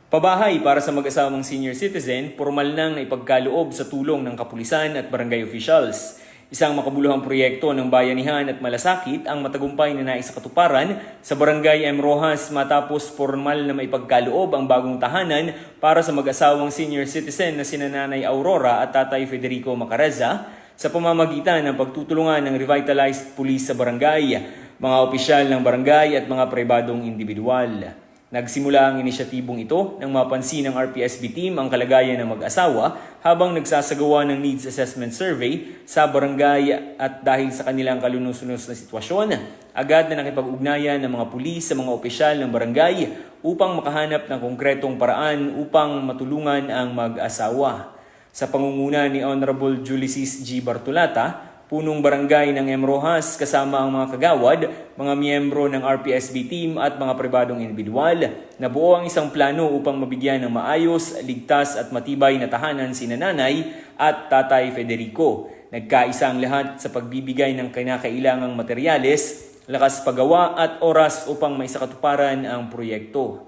Pabahay para sa mag-asawang senior citizen, formal nang naipagkaloob sa tulong ng kapulisan at barangay officials. Isang makabuluhang proyekto ng Bayanihan at Malasakit ang matagumpay na naisakatuparan sa Barangay M. Rojas matapos formal na maipagkaloob ang bagong tahanan para sa mag-asawang senior citizen na sina Nanay Aurora at Tatay Federico Macareza sa pamamagitan ng pagtutulungan ng revitalized police sa barangay, mga opisyal ng barangay at mga pribadong individual. Nagsimula ang inisyatibong ito nang mapansin ng RPSB team ang kalagayan ng mag-asawa habang nagsasagawa ng needs assessment survey sa barangay at dahil sa kanilang kalunos-unos na sitwasyon, agad na nakipag-ugnayan ng mga pulis sa mga opisyal ng barangay upang makahanap ng konkretong paraan upang matulungan ang mag-asawa. Sa pangunguna ni Honorable Julicis G. Bartolata, punong barangay ng M. Rojas kasama ang mga kagawad, mga miyembro ng RPSB team at mga pribadong individual, nabuo ang isang plano upang mabigyan ng maayos, ligtas at matibay na tahanan si Nanay at Tatay Federico. Nagkaisa ang lahat sa pagbibigay ng kinakailangang materyales, lakas paggawa at oras upang maisakatuparan ang proyekto.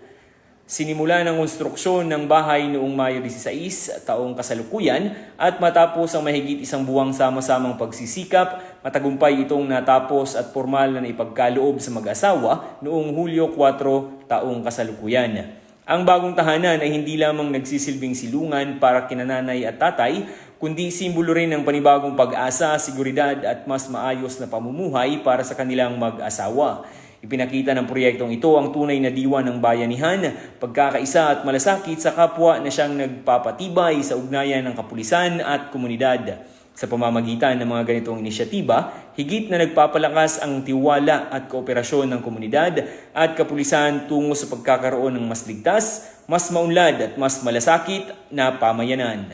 Sinimula ng konstruksyon ng bahay noong Mayo 16, taong kasalukuyan at matapos ang mahigit isang buwang sama-samang pagsisikap, matagumpay itong natapos at formal na naipagkaloob sa mag-asawa noong Hulyo 4, taong kasalukuyan. Ang bagong tahanan ay hindi lamang nagsisilbing silungan para kina Nanay at Tatay, kundi simbolo rin ng panibagong pag-asa, seguridad at mas maayos na pamumuhay para sa kanilang mag-asawa. Ipinakita ng proyektong ito ang tunay na diwa ng bayanihan, pagkakaisa at malasakit sa kapwa na siyang nagpapatibay sa ugnayan ng kapulisan at komunidad. Sa pamamagitan ng mga ganitong inisyatiba, higit na nagpapalakas ang tiwala at kooperasyon ng komunidad at kapulisan tungo sa pagkakaroon ng mas ligtas, mas maunlad at mas malasakit na pamayanan.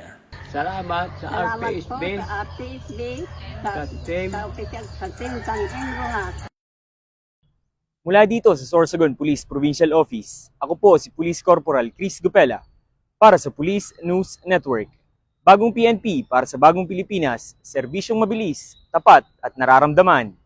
Salamat sa RPSB, sa RPSB, sa team. sa team San Rojas. Mula dito sa Sorsogon Police Provincial Office, ako po si Police Corporal Chris Gupela para sa Police News Network. Bagong PNP para sa bagong Pilipinas, serbisyong mabilis, tapat at nararamdaman.